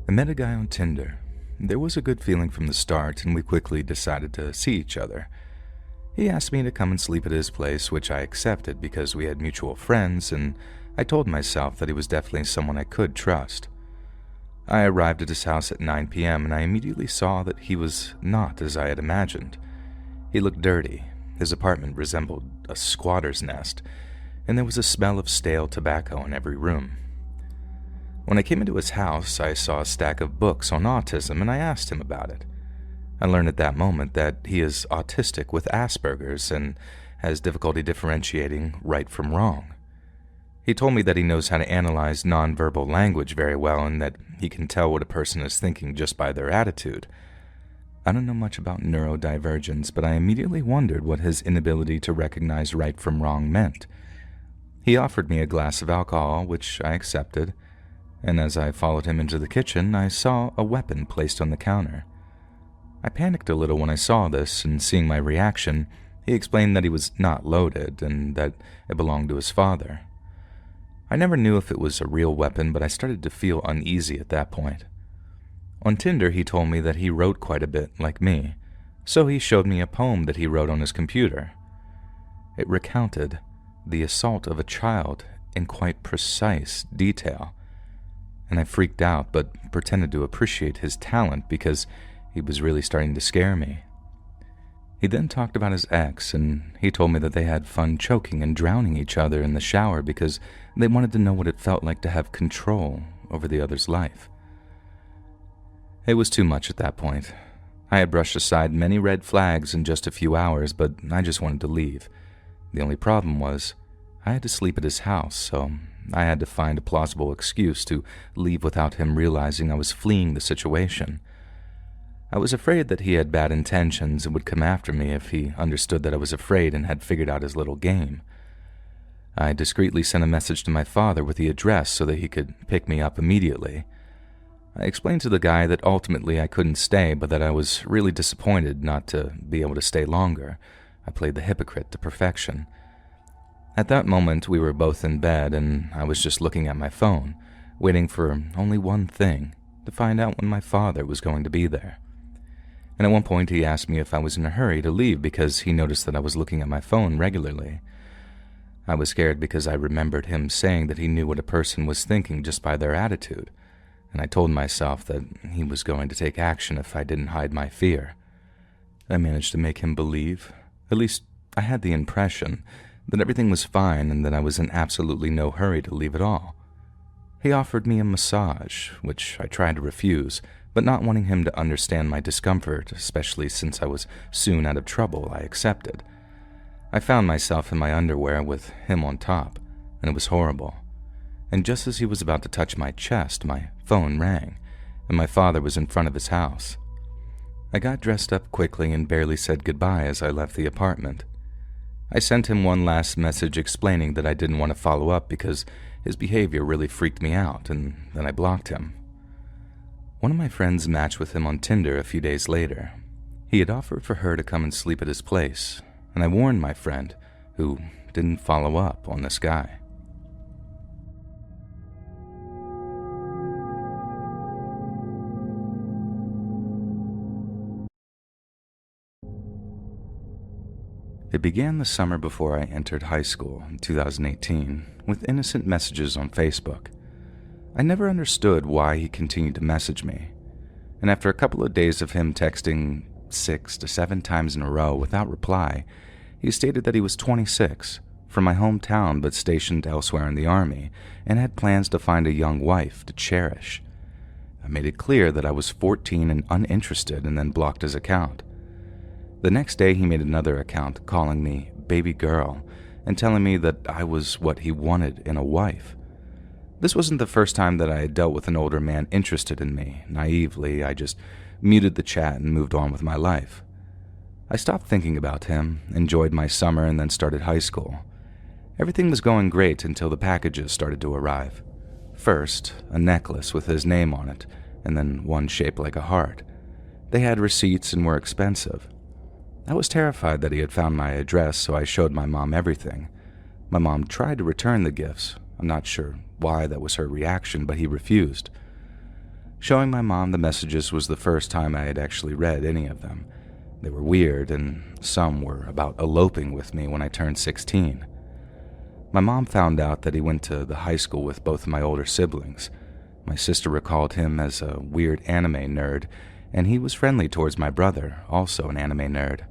I met a guy on Tinder. There was a good feeling from the start, and we quickly decided to see each other. He asked me to come and sleep at his place, which I accepted because we had mutual friends, and I told myself that he was definitely someone I could trust. I arrived at his house at 9 p.m., and I immediately saw that he was not as I had imagined. He looked dirty. His apartment resembled a squatter's nest, and there was a smell of stale tobacco in every room. When I came into his house, I saw a stack of books on autism, and I asked him about it. I learned at that moment that he is autistic with Asperger's and has difficulty differentiating right from wrong. He told me that he knows how to analyze nonverbal language very well and that he can tell what a person is thinking just by their attitude. I don't know much about neurodivergence, but I immediately wondered what his inability to recognize right from wrong meant. He offered me a glass of alcohol, which I accepted, and as I followed him into the kitchen, I saw a weapon placed on the counter. I panicked a little when I saw this, and seeing my reaction, he explained that he was not loaded and that it belonged to his father. I never knew if it was a real weapon, but I started to feel uneasy at that point. On Tinder, he told me that he wrote quite a bit, like me, so he showed me a poem that he wrote on his computer. It recounted the assault of a child in quite precise detail, and I freaked out but pretended to appreciate his talent because he was really starting to scare me. He then talked about his ex, and he told me that they had fun choking and drowning each other in the shower because they wanted to know what it felt like to have control over the other's life. It was too much at that point. I had brushed aside many red flags in just a few hours, but I just wanted to leave. The only problem was I had to sleep at his house, so I had to find a plausible excuse to leave without him realizing I was fleeing the situation. I was afraid that he had bad intentions and would come after me if he understood that I was afraid and had figured out his little game. I discreetly sent a message to my father with the address so that he could pick me up immediately. I explained to the guy that ultimately I couldn't stay, but that I was really disappointed not to be able to stay longer. I played the hypocrite to perfection. At that moment, we were both in bed, and I was just looking at my phone, waiting for only one thing, to find out when my father was going to be there. And at one point, he asked me if I was in a hurry to leave because he noticed that I was looking at my phone regularly. I was scared because I remembered him saying that he knew what a person was thinking just by their attitude, and I told myself that he was going to take action if I didn't hide my fear. I managed to make him believe, at least I had the impression, that everything was fine and that I was in absolutely no hurry to leave at all. He offered me a massage, which I tried to refuse, but not wanting him to understand my discomfort, especially since I was soon out of trouble, I accepted. I found myself in my underwear with him on top, and it was horrible. And just as he was about to touch my chest, my phone rang, and my father was in front of his house. I got dressed up quickly and barely said goodbye as I left the apartment. I sent him one last message explaining that I didn't want to follow up because his behavior really freaked me out, and then I blocked him. One of my friends matched with him on Tinder a few days later. He had offered for her to come and sleep at his place, and I warned my friend, who didn't follow up on this guy. It began the summer before I entered high school in 2018 with innocent messages on Facebook. I never understood why he continued to message me, and after a couple of days of him texting 6 to 7 times in a row without reply, he stated that he was 26, from my hometown but stationed elsewhere in the army, and had plans to find a young wife to cherish. I made it clear that I was 14 and uninterested and then blocked his account. The next day he made another account calling me baby girl and telling me that I was what he wanted in a wife. This wasn't the first time that I had dealt with an older man interested in me. Naively, I just muted the chat and moved on with my life. I stopped thinking about him, enjoyed my summer, and then started high school. Everything was going great until the packages started to arrive. First, a necklace with his name on it, and then one shaped like a heart. They had receipts and were expensive. I was terrified that he had found my address, so I showed my mom everything. My mom tried to return the gifts. I'm not sure why that was her reaction, but he refused. Showing my mom the messages was the first time I had actually read any of them. They were weird, and some were about eloping with me when I turned 16. My mom found out that he went to the high school with both of my older siblings. My sister recalled him as a weird anime nerd, and he was friendly towards my brother, also an anime nerd.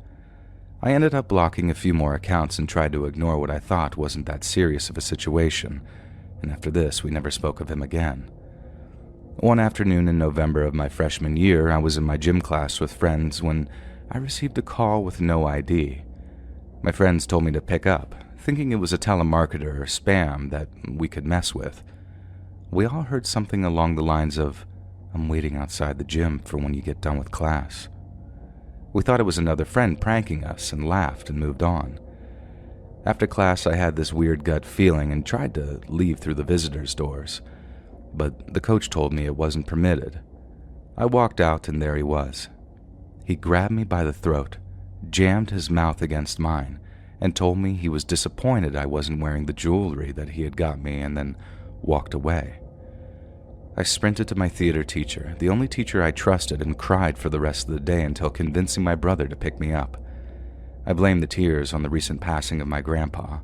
I ended up blocking a few more accounts and tried to ignore what I thought wasn't that serious of a situation, and after this, we never spoke of him again. One afternoon in November of my freshman year, I was in my gym class with friends when I received a call with no ID. My friends told me to pick up, thinking it was a telemarketer or spam that we could mess with. We all heard something along the lines of, "I'm waiting outside the gym for when you get done with class." We thought it was another friend pranking us and laughed and moved on. After class, I had this weird gut feeling and tried to leave through the visitors' doors, but the coach told me it wasn't permitted. I walked out and there he was. He grabbed me by the throat, jammed his mouth against mine, and told me he was disappointed I wasn't wearing the jewelry that he had got me, and then walked away. I sprinted to my theater teacher, the only teacher I trusted, and cried for the rest of the day until convincing my brother to pick me up. I blamed the tears on the recent passing of my grandpa.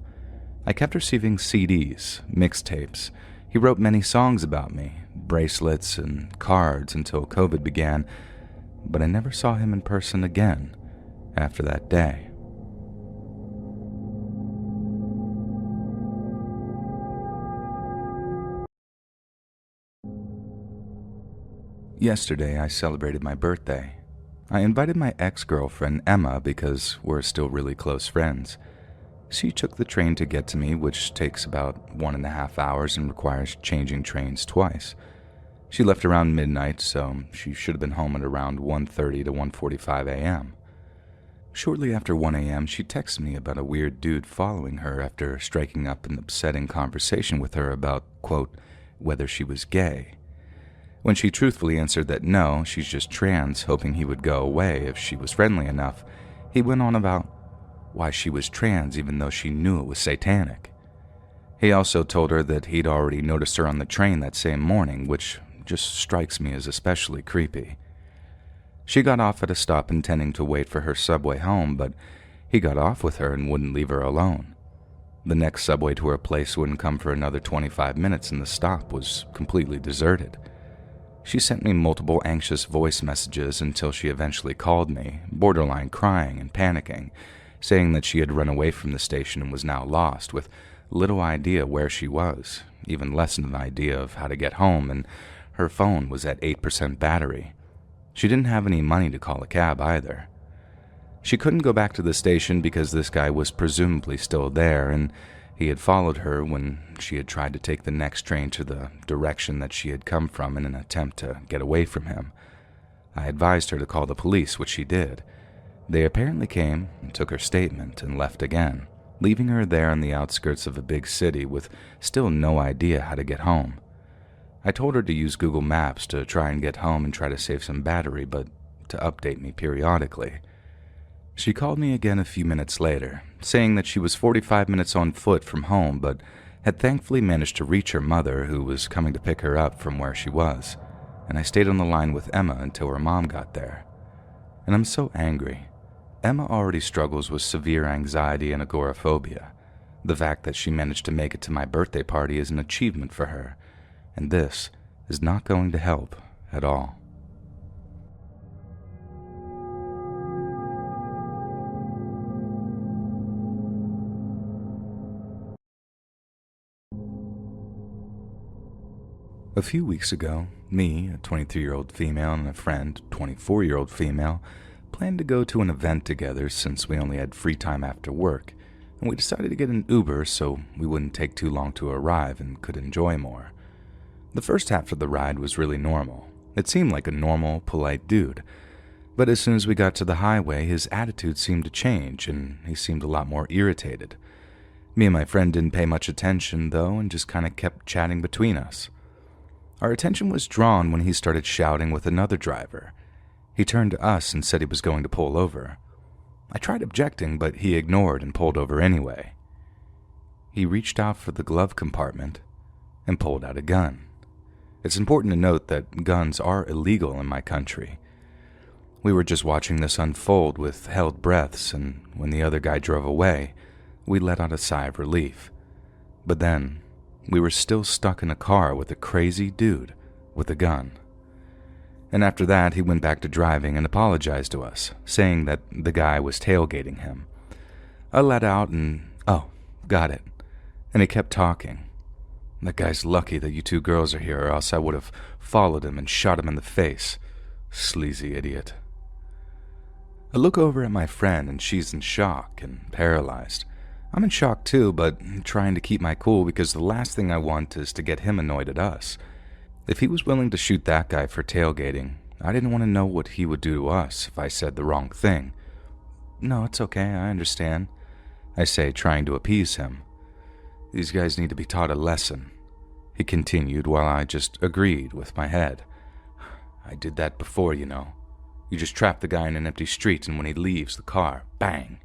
I kept receiving CDs, mixtapes. He wrote many songs about me, bracelets and cards until COVID began, but I never saw him in person again after that day. Yesterday, I celebrated my birthday. I invited my ex-girlfriend, Emma, because we're still really close friends. She took the train to get to me, which takes about 1.5 hours and requires changing trains twice. She left around midnight, so she should have been home at around 1:30 to 1:45 a.m. Shortly after 1 a.m., she texted me about a weird dude following her after striking up an upsetting conversation with her about, quote, whether she was gay. When she truthfully answered that no, she's just trans, hoping he would go away if she was friendly enough, he went on about why she was trans even though she knew it was satanic. He also told her that he'd already noticed her on the train that same morning, which just strikes me as especially creepy. She got off at a stop intending to wait for her subway home, but he got off with her and wouldn't leave her alone. The next subway to her place wouldn't come for another 25 minutes and the stop was completely deserted. She sent me multiple anxious voice messages until she eventually called me, borderline crying and panicking, saying that she had run away from the station and was now lost, with little idea where she was, even less an idea of how to get home, and her phone was at 8% battery. She didn't have any money to call a cab either. She couldn't go back to the station because this guy was presumably still there, and he had followed her when she had tried to take the next train to the direction that she had come from in an attempt to get away from him. I advised her to call the police, which she did. They apparently came and took her statement and left again, leaving her there on the outskirts of a big city with still no idea how to get home. I told her to use Google Maps to try and get home and try to save some battery, but to update me periodically. She called me again a few minutes later, saying that she was 45 minutes on foot from home, but had thankfully managed to reach her mother, who was coming to pick her up from where she was, and I stayed on the line with Emma until her mom got there. And I'm so angry. Emma already struggles with severe anxiety and agoraphobia. The fact that she managed to make it to my birthday party is an achievement for her, and this is not going to help at all. A few weeks ago, me, a 23-year-old female, and a friend, a 24-year-old female, planned to go to an event together since we only had free time after work, and we decided to get an Uber so we wouldn't take too long to arrive and could enjoy more. The first half of the ride was really normal. It seemed like a normal, polite dude, but as soon as we got to the highway, his attitude seemed to change, and he seemed a lot more irritated. Me and my friend didn't pay much attention, though, and just kind of kept chatting between us. Our attention was drawn when he started shouting with another driver. He turned to us and said he was going to pull over. I tried objecting, but he ignored and pulled over anyway. He reached out for the glove compartment and pulled out a gun. It's important to note that guns are illegal in my country. We were just watching this unfold with held breaths, and when the other guy drove away, we let out a sigh of relief. But then, we were still stuck in a car with a crazy dude with a gun. And after that, he went back to driving and apologized to us, saying that the guy was tailgating him. I let out and, oh, got it. And he kept talking. That guy's lucky that you two girls are here, or else I would have followed him and shot him in the face. Sleazy idiot. I look over at my friend and she's in shock and paralyzed. I'm in shock too, but trying to keep my cool because the last thing I want is to get him annoyed at us. If he was willing to shoot that guy for tailgating, I didn't want to know what he would do to us if I said the wrong thing. No, it's okay, I understand, I say, trying to appease him. These guys need to be taught a lesson, he continued while I just agreed with my head. I did that before, you know. You just trap the guy in an empty street and when he leaves the car, bang.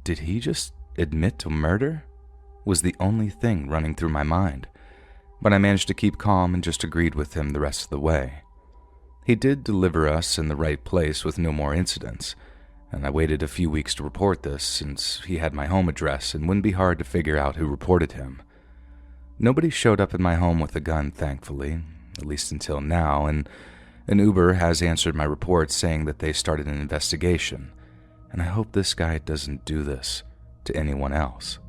Did he just admit to murder? Was the only thing running through my mind. But I managed to keep calm and just agreed with him the rest of the way. He did deliver us in the right place with no more incidents, and I waited a few weeks to report this since he had my home address and wouldn't be hard to figure out who reported him. Nobody showed up at my home with a gun, thankfully, at least until now, and an Uber has answered my report saying that they started an investigation, and I hope this guy doesn't do this to anyone else.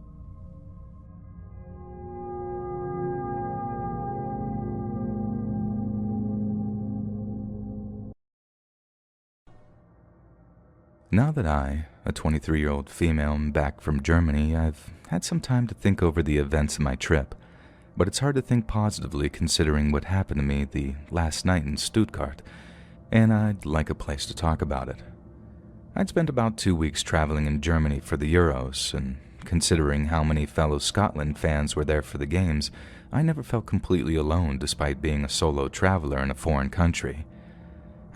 Now that I, a 23-year-old female, am back from Germany, I've had some time to think over the events of my trip, but it's hard to think positively considering what happened to me the last night in Stuttgart, and I'd like a place to talk about it. I'd spent about 2 weeks traveling in Germany for the Euros, and considering how many fellow Scotland fans were there for the games, I never felt completely alone despite being a solo traveler in a foreign country.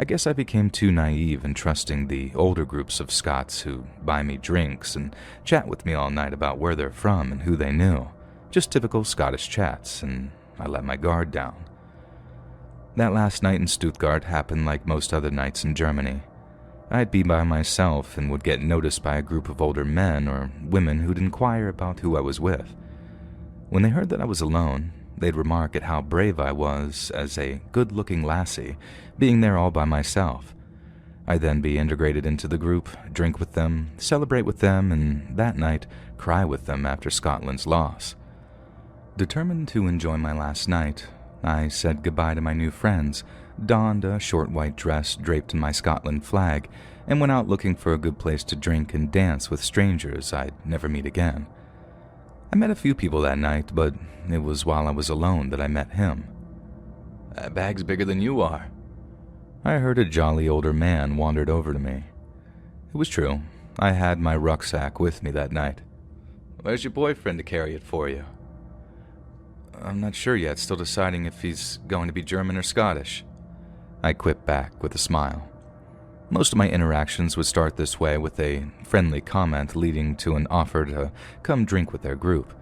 I guess I became too naive in trusting the older groups of Scots who buy me drinks and chat with me all night about where they're from and who they knew. Just typical Scottish chats, and I let my guard down. That last night in Stuttgart happened like most other nights in Germany. I'd be by myself and would get noticed by a group of older men or women who'd inquire about who I was with. When they heard that I was alone, they'd remark at how brave I was as a good-looking lassie, being there all by myself. I'd then be integrated into the group, drink with them, celebrate with them, and that night, cry with them after Scotland's loss. Determined to enjoy my last night, I said goodbye to my new friends, donned a short white dress draped in my Scotland flag, and went out looking for a good place to drink and dance with strangers I'd never meet again. I met a few people that night, but it was while I was alone that I met him. That bag's bigger than you are. I heard a jolly older man wandered over to me. It was true. I had my rucksack with me that night. Where's your boyfriend to carry it for you? I'm not sure yet, still deciding if he's going to be German or Scottish. I quipped back with a smile. Most of my interactions would start this way with a friendly comment leading to an offer to come drink with their group.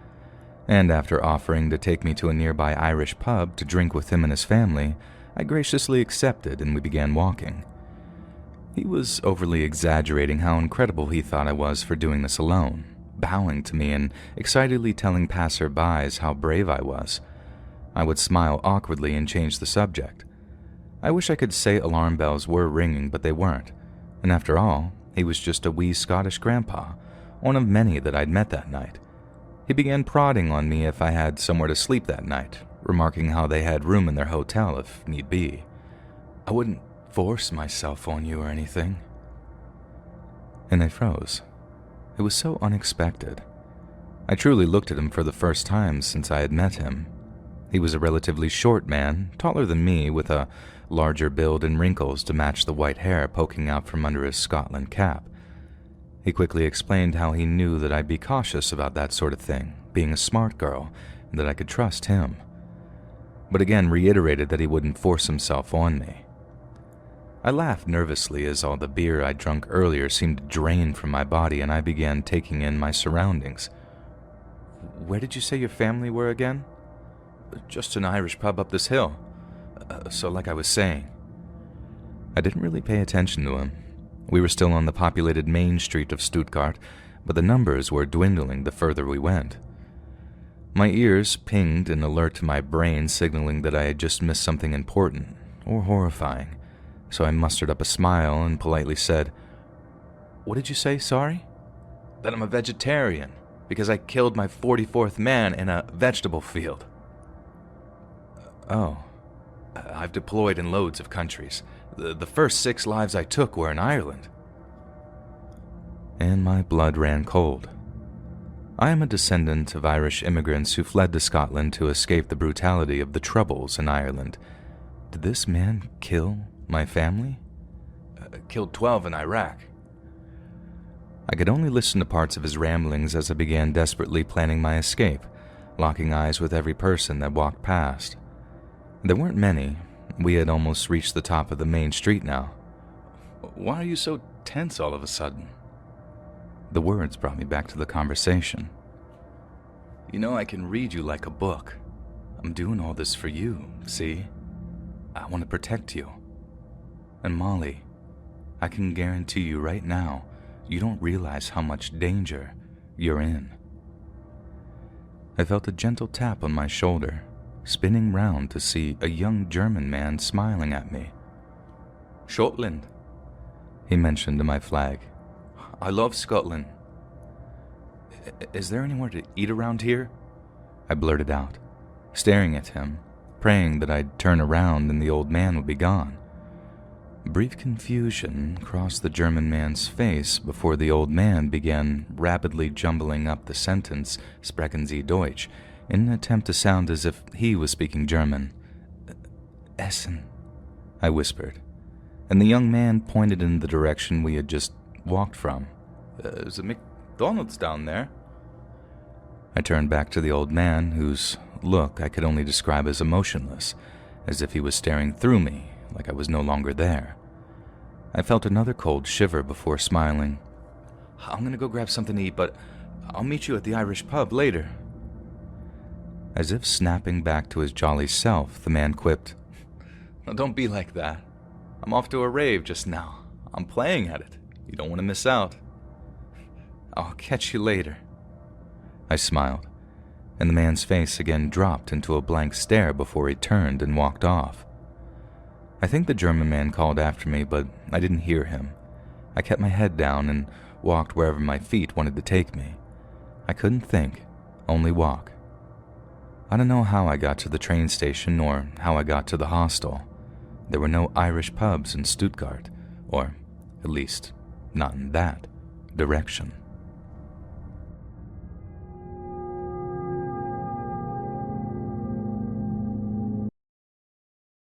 And after offering to take me to a nearby Irish pub to drink with him and his family, I graciously accepted and we began walking. He was overly exaggerating how incredible he thought I was for doing this alone, bowing to me and excitedly telling passer-bys how brave I was. I would smile awkwardly and change the subject. I wish I could say alarm bells were ringing, but they weren't. And after all, he was just a wee Scottish grandpa, one of many that I'd met that night. He began prodding on me if I had somewhere to sleep that night, remarking how they had room in their hotel if need be. I wouldn't force myself on you or anything. And I froze. It was so unexpected. I truly looked at him for the first time since I had met him. He was a relatively short man, taller than me, with a larger build and wrinkles to match the white hair poking out from under his Scotland cap. He quickly explained how he knew that I'd be cautious about that sort of thing, being a smart girl, and that I could trust him. But again reiterated that he wouldn't force himself on me. I laughed nervously as all the beer I'd drunk earlier seemed to drain from my body and I began taking in my surroundings. Where did you say your family were again? Just an Irish pub up this hill. So like I was saying. I didn't really pay attention to him. We were still on the populated main street of Stuttgart, but the numbers were dwindling the further we went. My ears pinged an alert to my brain, signaling that I had just missed something important or horrifying, so I mustered up a smile and politely said, "What did you say, sorry?" "That I'm a vegetarian, because I killed my 44th man in a vegetable field." "Oh, I've deployed in loads of countries. The first 6 lives I took were in Ireland." And my blood ran cold. I am a descendant of Irish immigrants who fled to Scotland to escape the brutality of the Troubles in Ireland. Did this man kill my family? Killed 12 in Iraq. I could only listen to parts of his ramblings as I began desperately planning my escape, locking eyes with every person that walked past. There weren't many. We had almost reached the top of the main street now. "Why are you so tense all of a sudden?" The words brought me back to the conversation. "You know I can read you like a book. I'm doing all this for you, see? I want to protect you. And Molly, I can guarantee you right now, you don't realize how much danger you're in." I felt a gentle tap on my shoulder, spinning round to see a young German man smiling at me. "Scotland," he mentioned to my flag. "I love Scotland." "Is there anywhere to eat around here?" I blurted out, staring at him, praying that I'd turn around and the old man would be gone. Brief confusion crossed the German man's face before the old man began rapidly jumbling up the sentence "Sprechen Sie Deutsch" in an attempt to sound as if he was speaking German. "Essen," I whispered, and the young man pointed in the direction we had just walked from. "There's a McDonald's down there." I turned back to the old man, whose look I could only describe as emotionless, as if he was staring through me, like I was no longer there. I felt another cold shiver before smiling. "I'm gonna go grab something to eat, but I'll meet you at the Irish pub later." As if snapping back to his jolly self, the man quipped, "Now don't be like that. I'm off to a rave just now. I'm playing at it. You don't want to miss out." "I'll catch you later." I smiled, and the man's face again dropped into a blank stare before he turned and walked off. I think the German man called after me, but I didn't hear him. I kept my head down and walked wherever my feet wanted to take me. I couldn't think, only walk. I don't know how I got to the train station or how I got to the hostel. There were no Irish pubs in Stuttgart, or at least not in that direction.